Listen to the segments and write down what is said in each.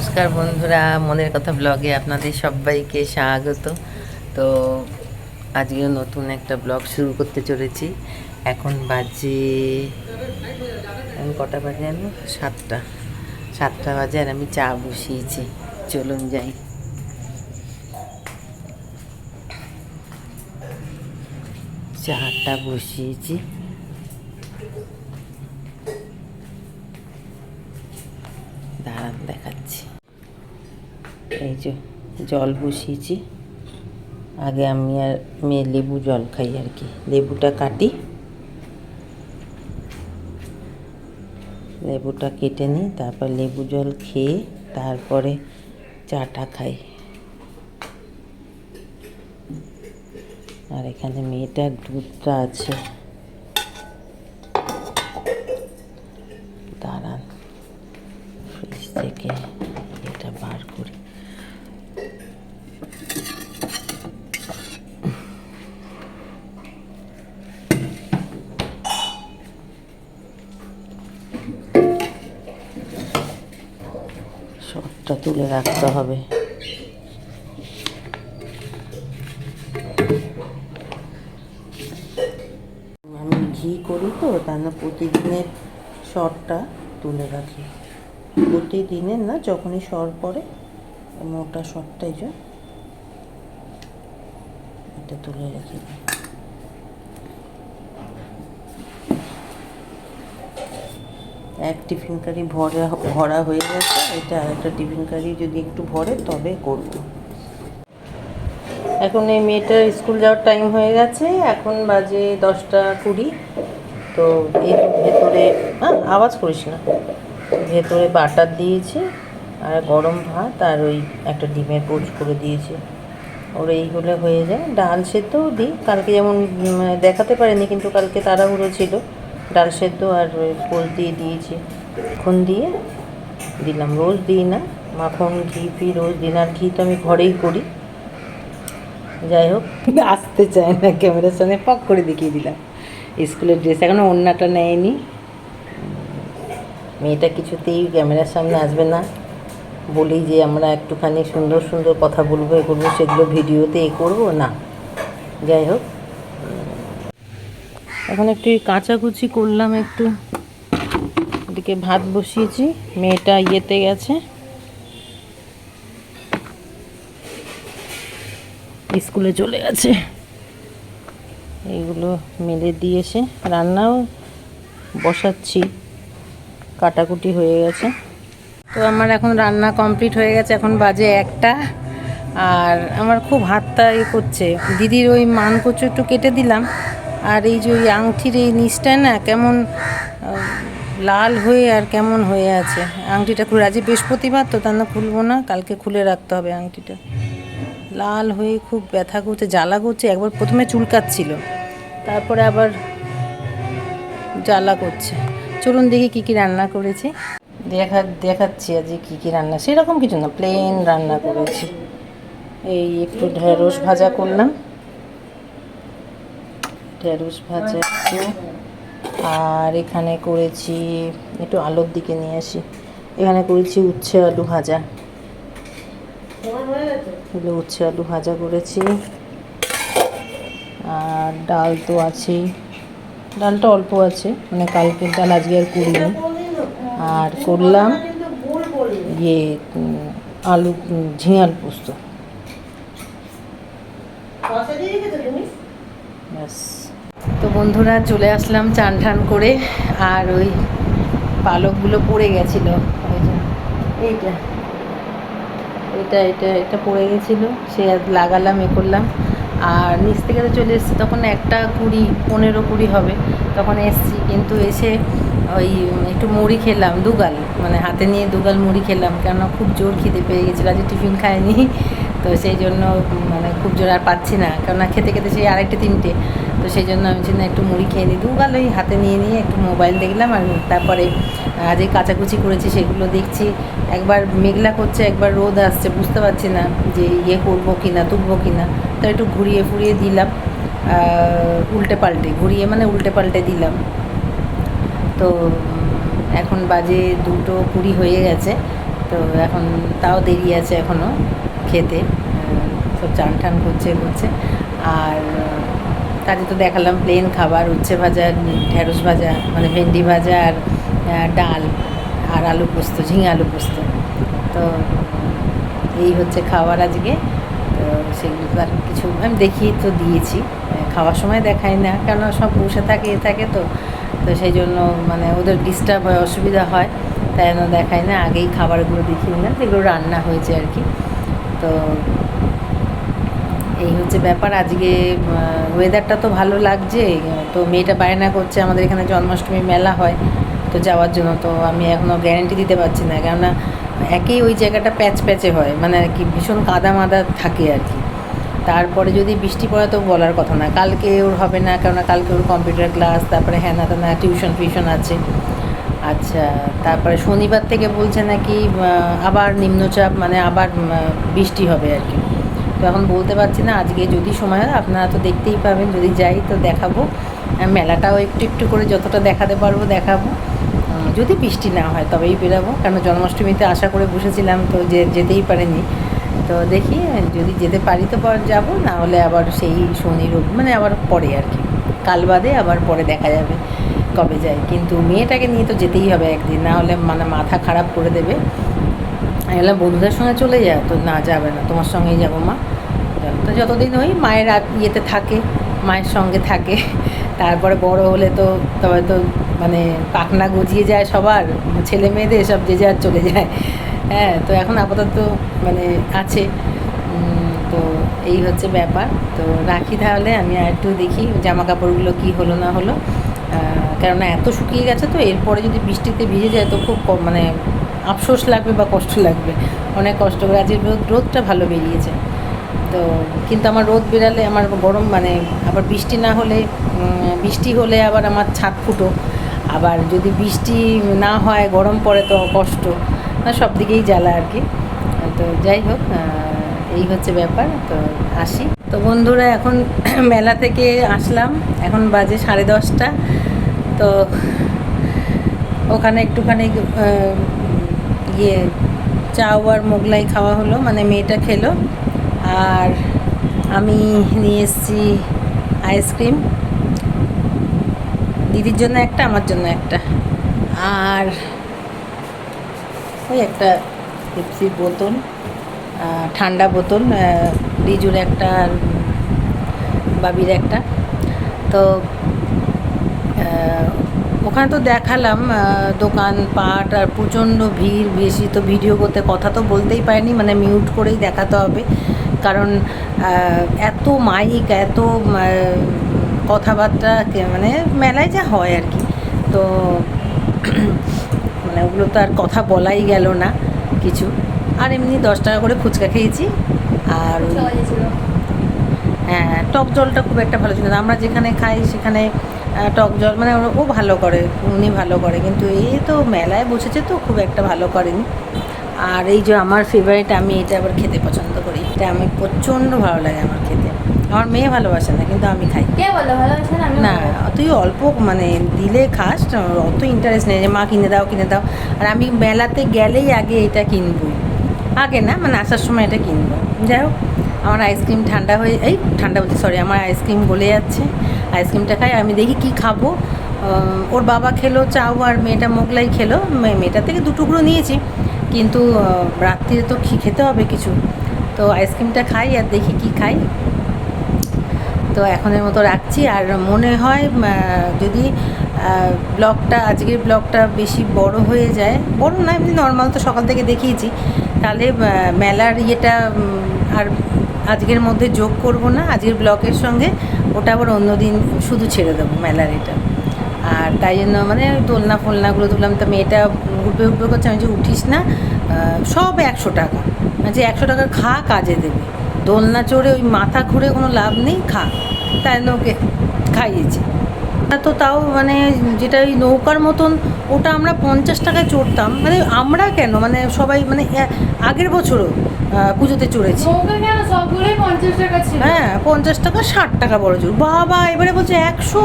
নমস্কার বন্ধুরা, মনের কথা ব্লগে আপনাদের সবাইকে স্বাগত। তো আজকেও নতুন একটা ব্লগ শুরু করতে চলেছি। এখন বাজে কটা বাজে আমি 7টা বাজে, আর আমি চা বসিয়েছি। চলুন যাই। চাটা বসিয়েছি, দাঁড়ান দেখাচ্ছি। এই যে জল বসিয়েছি। আগে আমি আর মেয়ে লেবু জল খাই আর কি। লেবুটা কাটি, লেবুটা কেটে নিই, তারপর লেবু জল খেয়ে তারপরে চাটা খাই। আর এখানে মেয়েটার দুধটা আছে, দাঁড়ান ফ্রিজ থেকে এটা বার করি। সবটা তুলে রাখতে হবে। আমি ঘি করি তো, তার না প্রতিদিনের সরটা তুলে রাখি। প্রতিদিনের না, যখনই সর পড়ে মোটা সরটাই যে এটা তুলে রাখি। এক টিফিন কারি ভরা হয়ে গেছে। এটা আর একটা টিফিন কারি যদি একটু ভরে তবে করব। এখন এই মেয়েটার স্কুল যাওয়ার টাইম হয়ে গেছে, এখন বাজে 10টা 20। তো এর ভেতরে আওয়াজ করিস না, ভেতরে বাটার দিয়েছি আর গরম ভাত আর ওই একটা ডিমের পোচ করে দিয়েছি। ওর এই হলে হয়ে যায়। ডাল সেদ্ধও দিই, কালকে যেমন দেখাতে পারিনি, কিন্তু কালকে তাড়াহুড়ো ছিল। ডাল সেদ্ধ আর পোচ দিয়ে দিয়েছি। মাখন দিয়ে দিলাম, রোজ দিই না মাখন, ঘি রোজ দিন। আর ঘি তো আমি ঘরেই করি। যাই হোক, আসতে চায় না ক্যামেরার সামনে, পক করে দেখিয়ে দিলাম। স্কুলের ড্রেস এখনও ওড়নাটা নেয়নি। মেয়েটা কিছুতেই ক্যামেরার সামনে আসবে না, বলি যে আমরা একটুখানি সুন্দর সুন্দর কথা বলবো, এ করবো, সেগুলো ভিডিওতে করবো না। যাই হোক, এখন একটু কাচাকুচি করলাম। একটু এদিকে ভাত বসিয়েছি, মেয়েটা ইয়েতে গেছে, স্কুলে চলে গেছে। এইগুলো মেলে দিয়ে এসে রান্নাও বসাচ্ছি, কাটাকুটি হয়ে গেছে। তো আমার এখন রান্না কমপ্লিট হয়ে গেছে। এখন বাজে 1টা, আর আমার খুব হাতটা করছে। দিদির ওই মান কচু একটু কেটে দিলাম, আর এই যে ওই আংটির এই নিচটায় না কেমন লাল হয়ে আর কেমন হয়ে আছে। আংটিটা খুলে, আজ বৃহস্পতিবার তো, তার না খুলবো না, কালকে খুলে রাখতে হবে। আংটিটা লাল হয়ে খুব ব্যথা করছে, জ্বালা করছে। একবার প্রথমে চুলকাচ্ছিল, তারপরে আবার জ্বালা করছে। চলুন দেখি কী কী রান্না করেছি, দেখাচ্ছি আজকে কী কী রান্না। সেরকম কিছু না, প্লেন রান্না করেছি। এই একটু ঢেঁড়স ভাজা করলাম, ঢেঁড়স ভাজা একটু। আর এখানে করেছি, একটু আলুর দিকে নিয়ে আসি, এখানে করেছি উচ্ছে আলু ভাজা। উচ্ছে আলু ভাজা করেছি। আর ডাল তো আছেই, ডালটা অল্প আছে, মানে কালকের ডাল আজকে আর করিনি। আর করলাম ইয়ে আলু ঝিঙাল পোস্ত। ব্যাস। তো বন্ধুরা, চলে আসলাম চান ঠান করে। আর ওই পালকগুলো পড়ে গেছিলো, ওই যে এইটা এটা এটা এটা পড়ে গেছিলো, সে লাগালাম, করলাম। আর নিচ থেকে তো চলে এসেছি, তখন 1:20 15-20 হবে, তখন এসছি। কিন্তু এসে ওই একটু মুড়ি খেলাম, দুগাল, মানে হাতে নিয়ে দুগাল মুড়ি খেলাম, কেননা খুব জোর খিদে পেয়ে গেছিলো। আজ টিফিন খাইনি, তো সেই জন্য মানে খুব জোর আর পাচ্ছি না, কেননা খেতে খেতে সেই 2:30-3টে। তো সেই জন্য আমি চিন্তা একটু মুড়ি খেয়ে নিই। দুগাল ওই হাতে নিয়ে একটু মোবাইল দেখলাম। আর তারপরে যে কাচাকুচি করেছি সেগুলো দেখছি। একবার মেঘলা করছে, একবার রোদ আসছে, বুঝতে পারছি না যে করবো কি না, তুলবো কি না। তো একটু ঘুরিয়ে ফুরিয়ে দিলাম, উল্টে পাল্টে দিলাম। তো এখন বাজে 2:20 হয়ে গেছে। তো এখন তাও দেরি আছে এখনও খেতে, সব চান টান করছে। আর কাজে তো দেখালাম প্লেন খাবার, উচ্ছে ভাজা, ঢেঁড়স ভাজা মানে ভেন্ডি ভাজা, আর ডাল, আর আলু পোস্ত, ঝিঙে আলু পোস্ত। তো এই হচ্ছে খাবার আজকে। তো সেগুলো আর কিছু আমি দেখিয়ে তো দিয়েছি, খাওয়ার সময় দেখাই না, কেননা সব বসে থাকে তো সেই জন্য মানে ওদের ডিস্টার্ব হয়, অসুবিধা হয়, তাই জন্য দেখাই না। আগেই খাবারগুলো দেখিয়ে নিলাম যেগুলো রান্না হয়েছে আর কি। তো এই হচ্ছে ব্যাপার। আজকে ওয়েদারটা তো ভালো লাগছে, তো মেয়েটা বায়না করছে, আমাদের এখানে জন্মাষ্টমী মেলা হয় তো যাওয়ার জন্য। তো আমি এখনও গ্যারেন্টি দিতে পারছি না, কেননা একেই ওই জায়গাটা প্যাচে হয়, মানে আর কি ভীষণ কাদা মাদা থাকে আর কি। তারপরে যদি বৃষ্টি পড়ে তো বলার কথা না, কালকে ওর হবে না, কেননা কালকে ওর কম্পিউটার ক্লাস, তারপরে হ্যানা তেনা টিউশন আছে। আচ্ছা, তারপরে শনিবার থেকে বলছে নাকি আবার নিম্নচাপ, মানে আবার বৃষ্টি হবে আর কি। তো এখন বলতে পারছি না, আজকে যদি সময় হয় আপনারা তো দেখতেই পাবেন, যদি যাই তো দেখাবো, মেলাটাও একটু করে যতটা দেখাতে পারবো দেখাবো। যদি বৃষ্টি না হয় তবেই বেরাবো, কারণ জন্মাষ্টমীতে আশা করে বসেছিলাম, তো যেতেই পারিনি। তো দেখি যদি যেতে পারি তো যাবো, না হলে আবার সেই শনি মানে আবার পরে আর কি, কাল বাদে আবার পরে দেখা যাবে কবে যাই। কিন্তু মেয়েটাকে নিয়ে তো যেতেই হবে একদিন, না হলে মানে মাথা খারাপ করে দেবে। এলাম বন্ধুদের সঙ্গে চলে যায়, তো না যাবে না, তোমার সঙ্গেই যাবো মা। তো যতদিন ওই মায়ের ইয়েতে থাকে, মায়ের সঙ্গে থাকে, তারপরে বড় হলে তো তবে তো মানে পাখনা গজিয়ে যায় সবার, ছেলে মেয়েদের সব যে যার চলে যায়। হ্যাঁ, তো এখন আপাতত মানে আছে। তো এই হচ্ছে ব্যাপার। তো রাখি তাহলে, আমি আর একটু দেখি জামা কাপড়গুলো কী হলো না হলো, কেননা এত শুকিয়ে গেছে, তো এরপরে যদি বৃষ্টিতে ভিজে যায় তো খুব মানে আফসোস লাগবে বা কষ্ট লাগবে, অনেক কষ্ট করে। আজকে রোদটা ভালো বেরিয়েছে, তো কিন্তু আমার রোদ বেরালে আমার গরম, মানে আবার বৃষ্টি না হলে, বৃষ্টি হলে আবার আমার ছাদ ফুটো, আবার যদি বৃষ্টি না হয় গরম পড়ে তো কষ্ট, সব দিকেই জ্বালা আর কি। তো যাই হোক, এই হচ্ছে ব্যাপার। তো আসি তো বন্ধুরা, এখন মেলা থেকে আসলাম, এখন বাজে 10:30। তো ওখানে একটুখানি চাউ আর মোগলাই খাওয়া হলো, মানে মেয়েটা খেলো, আর আমি নিয়ে এসেছি আইসক্রিম, দিদির জন্য একটা, আমার জন্য একটা, আর ওই একটা পেপসির বোতল, ঠান্ডা বোতল, রিজুর একটা আর বাবির একটা। তো ওখানে তো দেখালাম দোকানপাট, আর প্রচণ্ড ভিড় বেশি, তো ভিডিও করতে কথা তো বলতেই পারিনি, মানে মিউট করেই দেখাতে হবে, কারণ এত মাইক, এত কথাবার্তা, মানে মেলায় যা হয় আর কি। তো মানে ওগুলো তো আর কথা বলাই গেল না কিছু। আর এমনি 10 টাকা করে ফুচকা খেয়েছি, আর হ্যাঁ, টক জলটা খুব একটা ভালো ছিল না। আমরা যেখানে খাই সেখানে টক জল মানে ও ভালো করে, উনি ভালো করে, কিন্তু এই তো মেলায় বসেছে তো খুব একটা ভালো করেনি। আর এই যে আমার ফেভারিট, আমি এটা আবার খেতে পছন্দ করি, এটা আমি প্রচণ্ড ভালো লাগে আমার খেতে। আমার মেয়ে ভালোবাসে না, কিন্তু আমি খাই। কে বলো ভালোবাসে না? না, তুই অল্প মানে দিলে খাস, অত ইন্টারেস্ট নেই যে মা কিনে দাও কিনে দাও। আর আমি মেলাতে গেলেই আগে এটা কিনবই, আগে না মানে আসার সময় এটা কিনবো। যাই হোক, আমার আইসক্রিম ঠান্ডা হয়ে, এই ঠান্ডা বলছি, সরি, আমার আইসক্রিম গলে যাচ্ছে। আইসক্রিমটা খাই, আমি দেখি কি খাবো। ওর বাবা খেলো চাউ, আর মেয়েটা মোগলাই খেলো। মেয়েটার থেকে 2 টুকরো নিয়েছি, কিন্তু রাত্রিরে তো খেতে হবে কিছু, তো আইসক্রিমটা খাই আর দেখি কি খাই। তো এখনের মতো রাখছি। আর মনে হয় যদি ব্লগটা, আজকের ব্লগটা বেশি বড় হয়ে যায়, বড় না এমনি নর্মাল, তো সকাল থেকে দেখিয়েছি, তাহলে মেলার ইয়েটা আর আজকের মধ্যে যোগ করব না, আজকের ব্লগের সঙ্গে ওটা আবার অন্য দিন শুধু ছেড়ে দেবো মেলার এটা। আর তাই জন্য মানে দোলনা ফোলনাগুলো তুললাম, তো মেয়েটা উঠবে করছে, আমি যে উঠিস না, সব 100 টাকা, যে 100 টাকা খা, কাজে দেবে, দোলনা চড়ে ওই মাথা ঘুরে কোনো লাভ নেই, খা। তাই ওকে খাইয়েছি। তো তাও মানে যেটা ওই নৌকার মতন, ওটা আমরা 50 টাকায় চড়তাম, মানে আমরা কেন, মানে সবাই, মানে আগের বছরও পুজোতে চড়েছি। হ্যাঁ, 50 টাকা, 60 টাকা বড় জোর, বাবা এবারে বলছে 100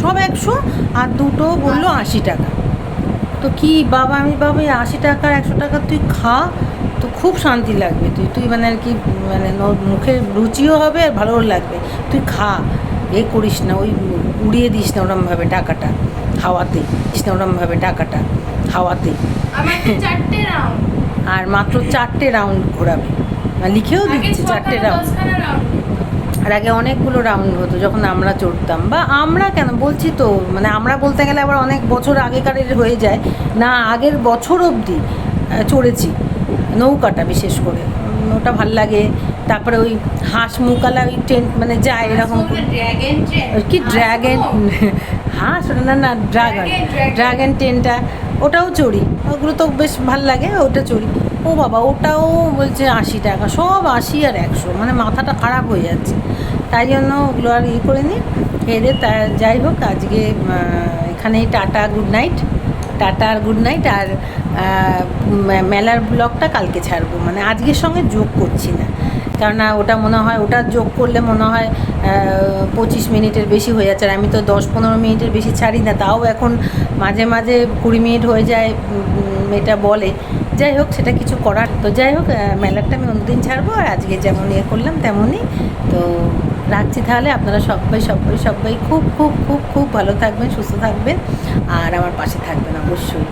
সব 100, আর দুটো বললো 80 টাকা। তো কি বাবা, আমি বাবা এই 80 টাকা 100 টাকা তুই খা, তো খুব শান্তি লাগবে, তুই মানে আর কি মানে মুখে রুচিও হবে আর ভালোও লাগবে, তুই খা, করিস না, ওই উড়িয়ে দিস না ওরমভাবে টাকাটা হাওয়াতে, দিস না ওরমভাবে টাকাটা হাওয়াতে। আর মাত্র 4টে রাউন্ড ঘোরাবে, লিখেও দিচ্ছে 4টে রাউন্ড। আর আগে অনেকগুলো রাউন্ড হতো যখন আমরা চড়তাম, বা আমরা কেন বলছি তো, মানে আমরা বলতে গেলে আবার অনেক বছর আগেকারের হয়ে যায় না, আগের বছর অবধি চড়েছি নৌকাটা, বিশেষ করে ওটা ভাল লাগে। তারপরে ওই হাঁস মুকালা ওই ট্রেন মানে যায় এরকম কি ড্র্যাগন, হাঁস না না ড্রাগন ট্রেনটা, ওটাও চড়ি, ওগুলো তো বেশ ভাল লাগে, ওটা চড়ি। ও বাবা, ওটাও বলছে 80 টাকা, সব 80 আর 100, মানে মাথাটা খারাপ হয়ে যাচ্ছে। তাই জন্য ওগুলো আর করে নিই এদের। তা যাই হোক, আজকে এখানেই টাটা, গুড নাইট, টাটা আর গুড নাইট। আর মেলার ব্লগটা কালকে ছাড়বো, মানে আজকের সঙ্গে যোগ করছি না, কেননা ওটা মনে হয়, ওটা যোগ করলে মনে হয় 25 মিনিটের বেশি হয়ে যাচ্ছে, আর আমি তো 10-15 মিনিটের বেশি ছাড়ি না, তাও এখন মাঝে মাঝে 20 মিনিট হয়ে যায় এটা বলে। যাই হোক, সেটা কিছু করার, তো যাই হোক মেলারটা আমি অন্যদিন ছাড়বো, আর আজকে যেমন করলাম তেমনই। তো রাখছি তাহলে, আপনারা সবাই খুব খুব খুব খুব ভালো থাকবেন, সুস্থ থাকবেন, আর আমার পাশে থাকবেন অবশ্যই।